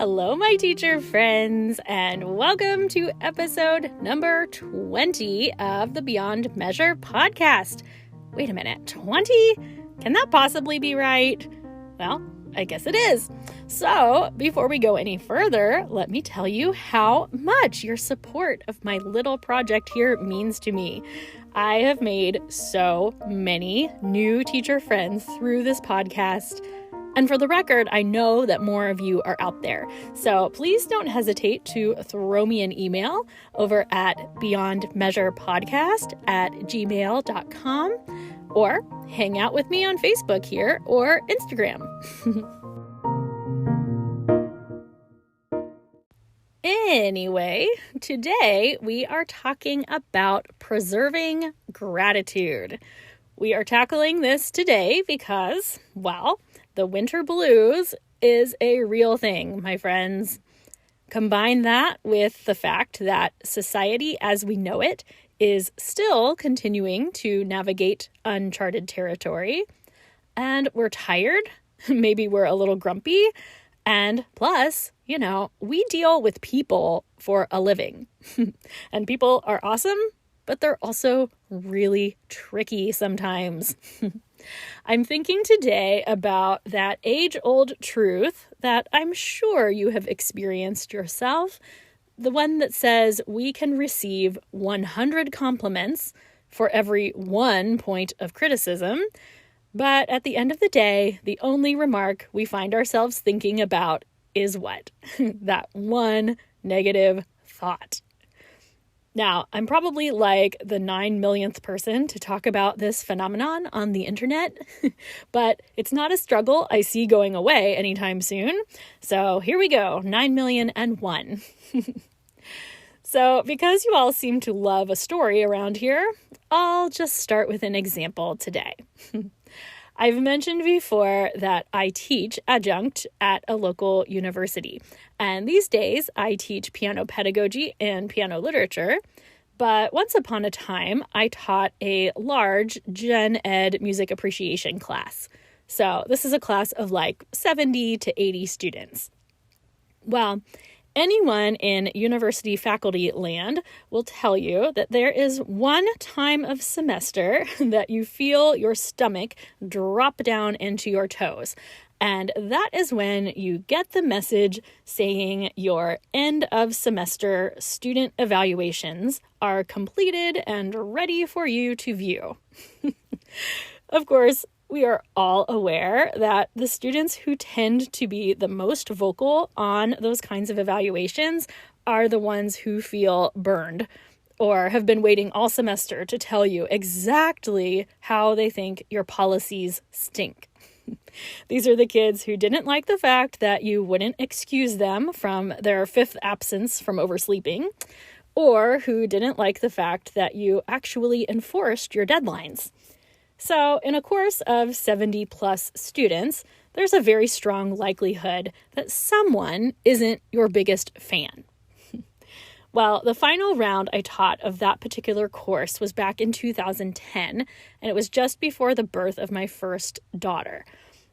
Hello, my teacher friends, and welcome to episode number 20 of the Beyond Measure podcast. Wait a minute, 20? Can that possibly be right? Well, I guess it is. So, before we go any further, let me tell you how much your support of my little project here means to me. I have made so many new teacher friends through this podcast. And for the record, I know that more of you are out there. So please don't hesitate to throw me an email over at beyondmeasurepodcast@gmail.com or hang out with me on Facebook here or Instagram. Anyway, today we are talking about preserving gratitude. We are tackling this today because, well, the winter blues is a real thing, my friends. Combine that with the fact that society as we know it is still continuing to navigate uncharted territory, and we're tired, maybe we're a little grumpy, and plus, we deal with people for a living. And people are awesome, but they're also really tricky sometimes. I'm thinking today about that age-old truth that I'm sure you have experienced yourself, the one that says we can receive 100 compliments for every 1 point of criticism, but at the end of the day, the only remark we find ourselves thinking about is what? That one negative thought. Now, I'm probably like the 9 millionth person to talk about this phenomenon on the internet, but it's not a struggle I see going away anytime soon. So here we go, 9,000,001. So because you all seem to love a story around here, I'll just start with an example today. I've mentioned before that I teach adjunct at a local university, and these days I teach piano pedagogy and piano literature, but once upon a time I taught a large gen ed music appreciation class. So this is a class of like 70 to 80 students. Well, anyone in university faculty land will tell you that there is one time of semester that you feel your stomach drop down into your toes. And that is when you get the message saying your end of semester student evaluations are completed and ready for you to view. Of course, we are all aware that the students who tend to be the most vocal on those kinds of evaluations are the ones who feel burned or have been waiting all semester to tell you exactly how they think your policies stink. These are the kids who didn't like the fact that you wouldn't excuse them from their 5th absence from oversleeping, or who didn't like the fact that you actually enforced your deadlines. So in a course of 70 plus students, there's a very strong likelihood that someone isn't your biggest fan. Well, the final round I taught of that particular course was back in 2010, and it was just before the birth of my first daughter.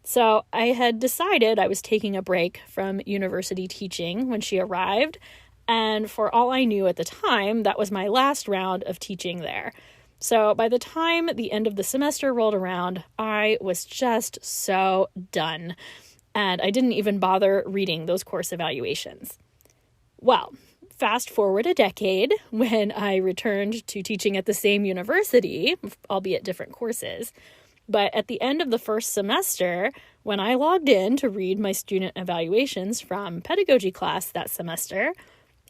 So I had decided I was taking a break from university teaching when she arrived, and for all I knew at the time, that was my last round of teaching there. So by the time the end of the semester rolled around, I was just so done, and I didn't even bother reading those course evaluations. Well, fast forward a decade when I returned to teaching at the same university, albeit different courses. But at the end of the first semester, when I logged in to read my student evaluations from pedagogy class that semester,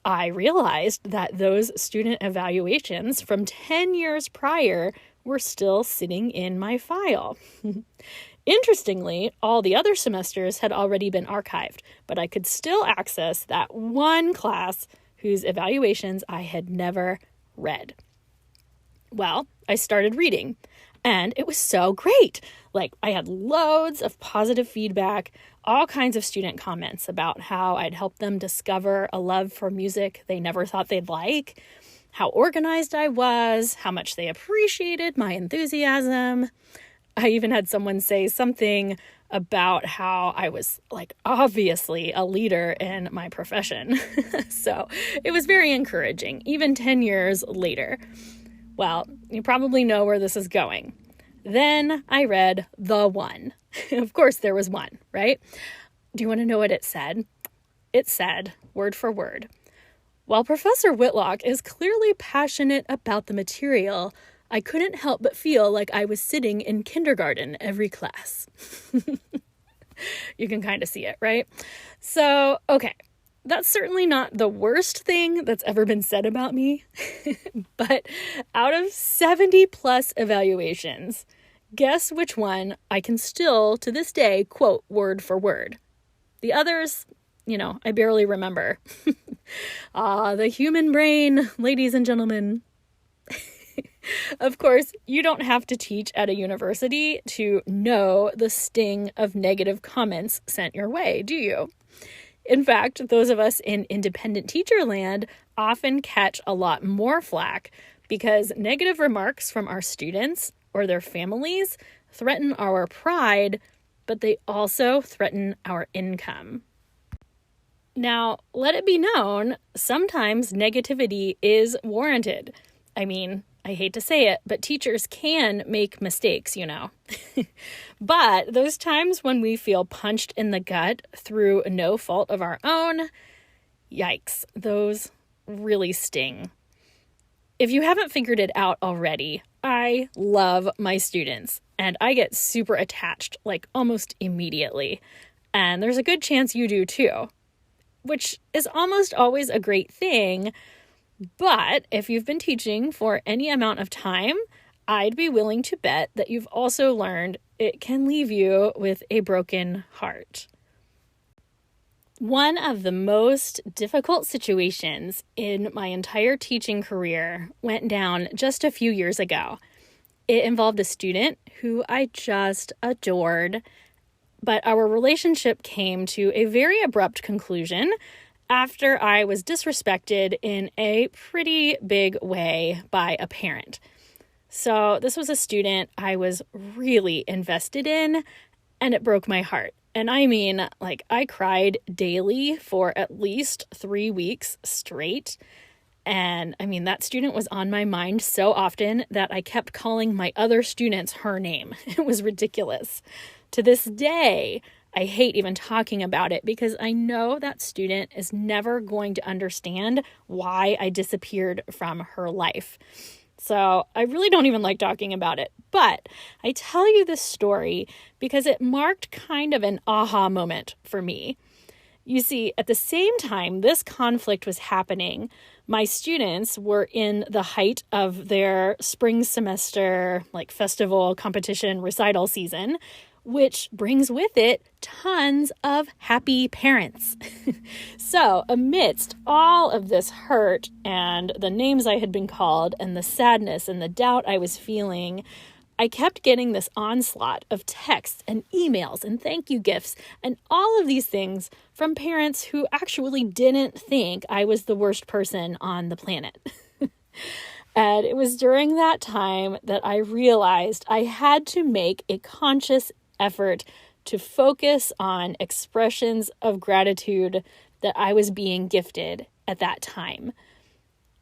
I realized that those student evaluations from 10 years prior were still sitting in my file. Interestingly, all the other semesters had already been archived, but I could still access that one class whose evaluations I had never read. Well, I started reading, and it was so great. I had loads of positive feedback, all kinds of student comments about how I'd helped them discover a love for music they never thought they'd like, how organized I was, how much they appreciated my enthusiasm. I even had someone say something about how I was obviously a leader in my profession. So it was very encouraging, even 10 years later. Well, you probably know where this is going. Then I read The One. Of course, there was one, right? Do you want to know what it said? It said, word for word, "While Professor Whitlock is clearly passionate about the material, I couldn't help but feel like I was sitting in kindergarten every class." You can kind of see it, right? So, okay, that's certainly not the worst thing that's ever been said about me. But out of 70 plus evaluations, guess which one I can still, to this day, quote word for word? The others, I barely remember. The human brain, ladies and gentlemen. Of course, you don't have to teach at a university to know the sting of negative comments sent your way, do you? In fact, those of us in independent teacher land often catch a lot more flack because negative remarks from our students or their families threaten our pride, but they also threaten our income. Now, let it be known, sometimes negativity is warranted. I mean, I hate to say it, but teachers can make mistakes, But those times when we feel punched in the gut through no fault of our own, yikes, those really sting. If you haven't figured it out already, I love my students and I get super attached almost immediately. And there's a good chance you do too, which is almost always a great thing. But if you've been teaching for any amount of time, I'd be willing to bet that you've also learned it can leave you with a broken heart. One of the most difficult situations in my entire teaching career went down just a few years ago. It involved a student who I just adored, but our relationship came to a very abrupt conclusion after I was disrespected in a pretty big way by a parent. So this was a student I was really invested in, and it broke my heart. And I mean, I cried daily for at least 3 weeks straight. And I mean, that student was on my mind so often that I kept calling my other students her name. It was ridiculous. To this day, I hate even talking about it because I know that student is never going to understand why I disappeared from her life. So I really don't even like talking about it. But I tell you this story because it marked kind of an aha moment for me. You see, at the same time this conflict was happening, my students were in the height of their spring semester, festival, competition, recital season, which brings with it tons of happy parents. So amidst all of this hurt and the names I had been called and the sadness and the doubt I was feeling, I kept getting this onslaught of texts and emails and thank you gifts and all of these things from parents who actually didn't think I was the worst person on the planet. And it was during that time that I realized I had to make a conscious effort to focus on expressions of gratitude that I was being gifted at that time.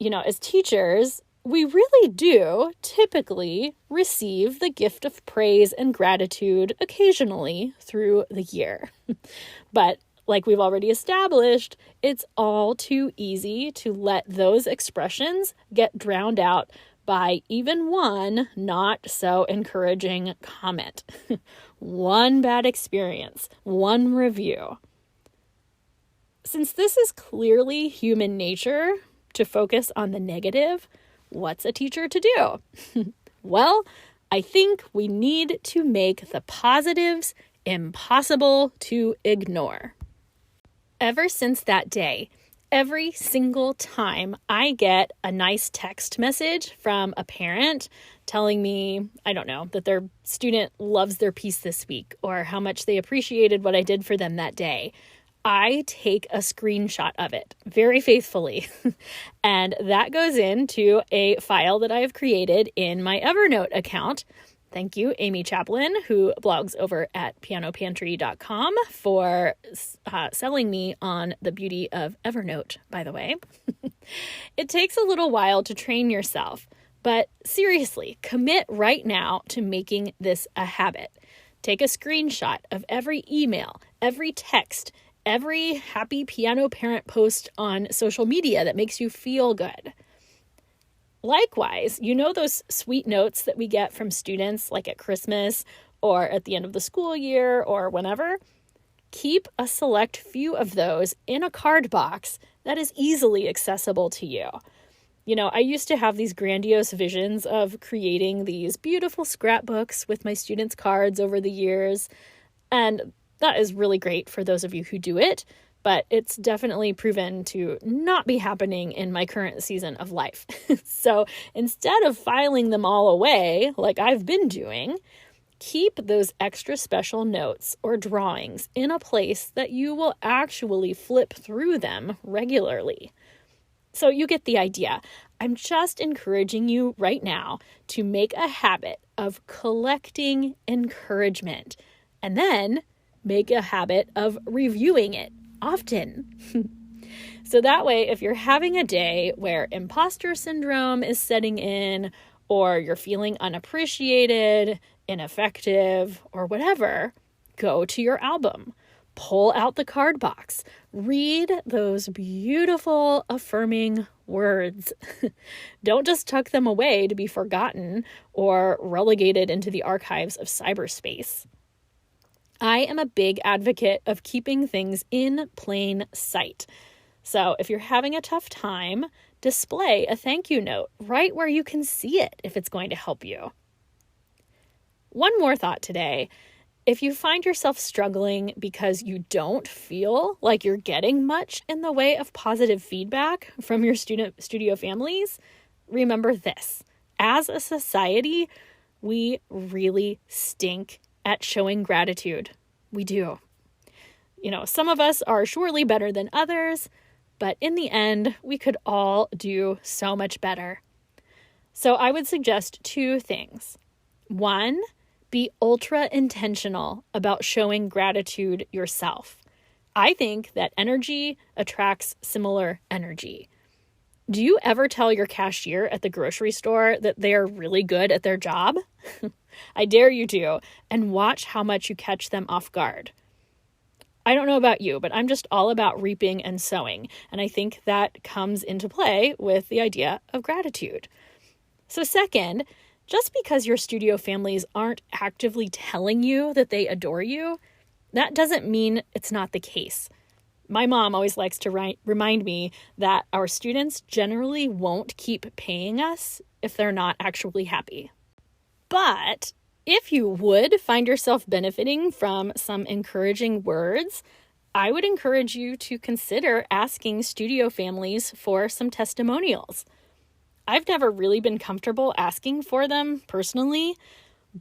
As teachers, we really do typically receive the gift of praise and gratitude occasionally through the year. But like we've already established, it's all too easy to let those expressions get drowned out by even one not so encouraging comment. One bad experience, one review. Since this is clearly human nature to focus on the negative, what's a teacher to do? Well, I think we need to make the positives impossible to ignore. Ever since that day, every single time I get a nice text message from a parent telling me, that their student loves their piece this week or how much they appreciated what I did for them that day, I take a screenshot of it very faithfully. And that goes into a file that I have created in my Evernote account Thank you, Amy Chaplin, who blogs over at pianopantry.com, for selling me on the beauty of Evernote, by the way. It takes a little while to train yourself, but seriously, commit right now to making this a habit. Take a screenshot of every email, every text, every happy piano parent post on social media that makes you feel good. Likewise, you know those sweet notes that we get from students like at Christmas or at the end of the school year or whenever? Keep a select few of those in a card box that is easily accessible to you. You know, I used to have these grandiose visions of creating these beautiful scrapbooks with my students' cards over the years, and that is really great for those of you who do it, but it's definitely proven to not be happening in my current season of life. So instead of filing them all away like I've been doing, keep those extra special notes or drawings in a place that you will actually flip through them regularly. So you get the idea. I'm just encouraging you right now to make a habit of collecting encouragement, and then make a habit of reviewing it often. So that way, if you're having a day where imposter syndrome is setting in, or you're feeling unappreciated, ineffective, or whatever, go to your album, pull out the card box, read those beautiful, affirming words. Don't just tuck them away to be forgotten or relegated into the archives of cyberspace. I am a big advocate of keeping things in plain sight. So if you're having a tough time, display a thank you note right where you can see it if it's going to help you. One more thought today. If you find yourself struggling because you don't feel like you're getting much in the way of positive feedback from your studio families, remember this. As a society, we really stink at showing gratitude. We do. You know, some of us are surely better than others, but in the end, we could all do so much better. So I would suggest two things. One, be ultra intentional about showing gratitude yourself. I think that energy attracts similar energy. Do you ever tell your cashier at the grocery store that they are really good at their job? I dare you to, and watch how much you catch them off guard. I don't know about you, but I'm just all about reaping and sowing, and I think that comes into play with the idea of gratitude. So second, just because your studio families aren't actively telling you that they adore you, that doesn't mean it's not the case. My mom always likes to remind me that our students generally won't keep paying us if they're not actually happy. But if you would find yourself benefiting from some encouraging words, I would encourage you to consider asking studio families for some testimonials. I've never really been comfortable asking for them personally,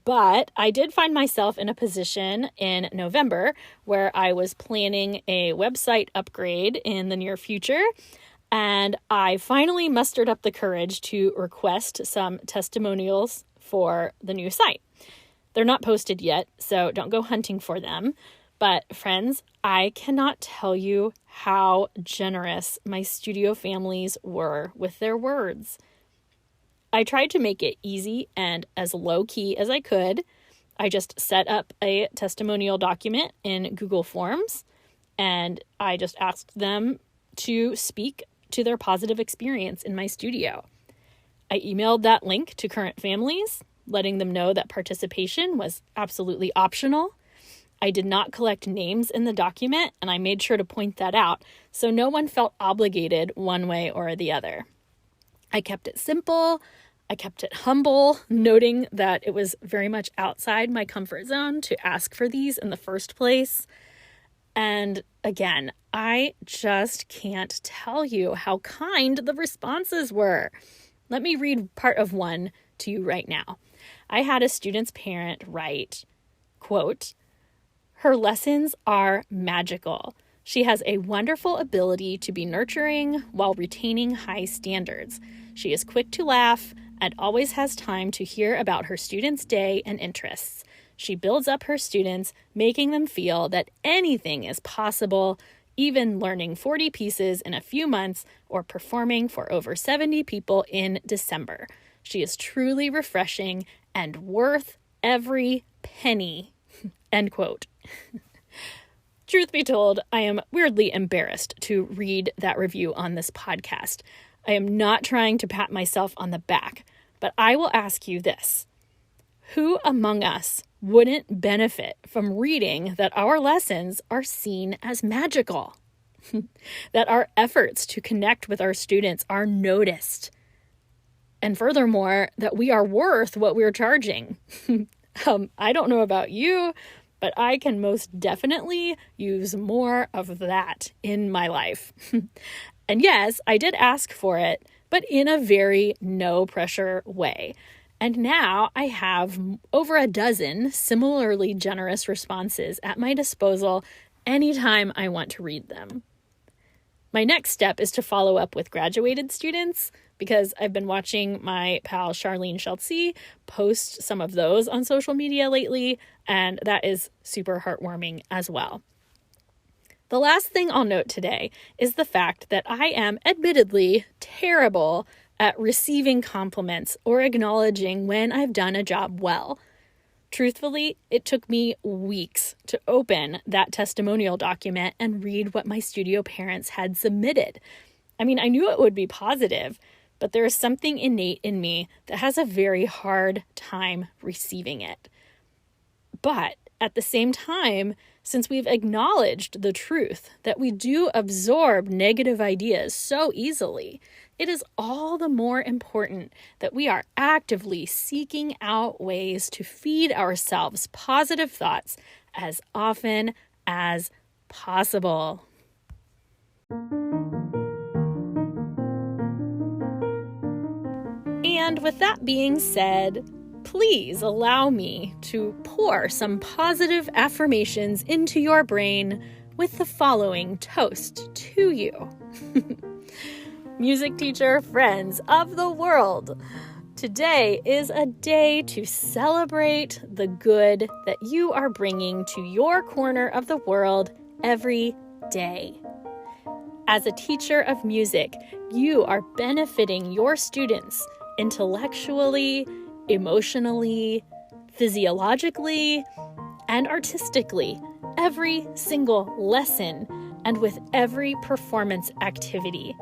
but I did find myself in a position in November where I was planning a website upgrade in the near future, and I finally mustered up the courage to request some testimonials for the new site. They're not posted yet, so don't go hunting for them. But friends, I cannot tell you how generous my studio families were with their words. I tried to make it easy and as low-key as I could. I just set up a testimonial document in Google Forms, and I just asked them to speak to their positive experience in my studio. I emailed that link to current families, letting them know that participation was absolutely optional. I did not collect names in the document, and I made sure to point that out so no one felt obligated one way or the other. I kept it simple. I kept it humble, noting that it was very much outside my comfort zone to ask for these in the first place. And again, I just can't tell you how kind the responses were. Let me read part of one to you right now. I had a student's parent write, quote, "Her lessons are magical. She has a wonderful ability to be nurturing while retaining high standards. She is quick to laugh, and always has time to hear about her students' day and interests. She builds up her students, making them feel that anything is possible, even learning 40 pieces in a few months or performing for over 70 people in December. She is truly refreshing and worth every penny." End quote. Truth be told, I am weirdly embarrassed to read that review on this podcast. I am not trying to pat myself on the back, but I will ask you this. Who among us wouldn't benefit from reading that our lessons are seen as magical? That our efforts to connect with our students are noticed? And furthermore, that we are worth what we're charging? I don't know about you, but I can most definitely use more of that in my life. And yes, I did ask for it, but in a very no-pressure way. And now I have over a dozen similarly generous responses at my disposal anytime I want to read them. My next step is to follow up with graduated students, because I've been watching my pal Charlene Schultze post some of those on social media lately, and that is super heartwarming as well. The last thing I'll note today is the fact that I am admittedly terrible at receiving compliments or acknowledging when I've done a job well. Truthfully, it took me weeks to open that testimonial document and read what my studio parents had submitted. I mean, I knew it would be positive, but there is something innate in me that has a very hard time receiving it. But at the same time, since we've acknowledged the truth that we do absorb negative ideas so easily, it is all the more important that we are actively seeking out ways to feed ourselves positive thoughts as often as possible. And with that being said, please allow me to pour some positive affirmations into your brain with the following toast to you. Music teacher friends of the world, today is a day to celebrate the good that you are bringing to your corner of the world every day. As a teacher of music, you are benefiting your students intellectually, emotionally, physiologically, and artistically every single lesson and with every performance activity.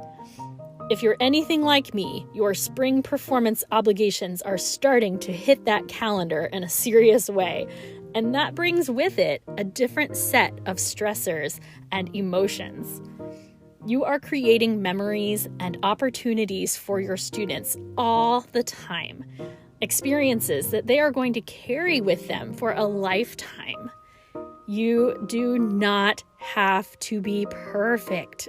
If you're anything like me, your spring performance obligations are starting to hit that calendar in a serious way, and that brings with it a different set of stressors and emotions. You are creating memories and opportunities for your students all the time, experiences that they are going to carry with them for a lifetime. You do not have to be perfect.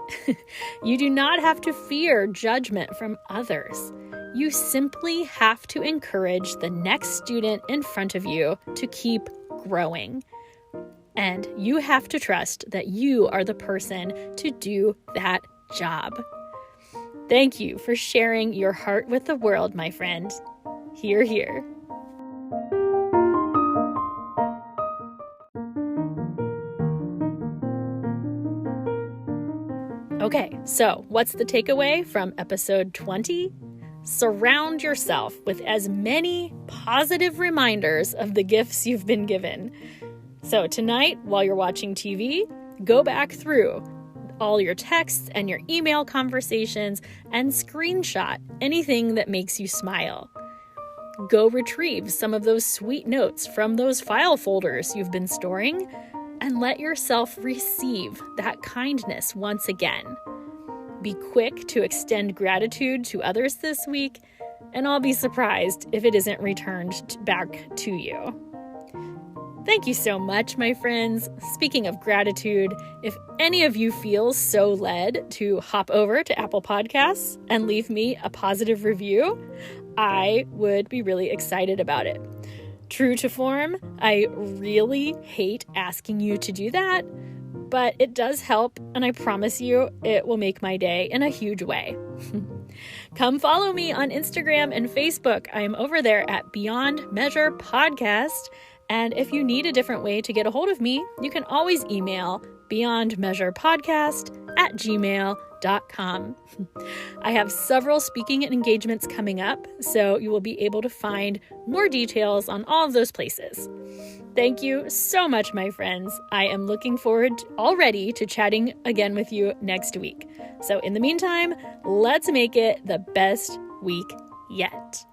You do not have to fear judgment from others. You simply have to encourage the next student in front of you to keep growing. And you have to trust that you are the person to do that job. Thank you for sharing your heart with the world, my friend. Hear, hear. Okay, so what's the takeaway from episode 20? Surround yourself with as many positive reminders of the gifts you've been given. So tonight, while you're watching TV, go back through all your texts and your email conversations and screenshot anything that makes you smile. Go retrieve some of those sweet notes from those file folders you've been storing and let yourself receive that kindness once again. Be quick to extend gratitude to others this week, and I'll be surprised if it isn't returned back to you. Thank you so much, my friends. Speaking of gratitude, if any of you feel so led to hop over to Apple Podcasts and leave me a positive review, I would be really excited about it. True to form, I really hate asking you to do that, but it does help, and I promise you it will make my day in a huge way. Come follow me on Instagram and Facebook. I am over there at Beyond Measure Podcast. And if you need a different way to get a hold of me, you can always email beyondmeasurepodcast@gmail.com. I have several speaking engagements coming up, so you will be able to find more details on all of those places. Thank you so much, my friends. I am looking forward already to chatting again with you next week. So in the meantime, let's make it the best week yet.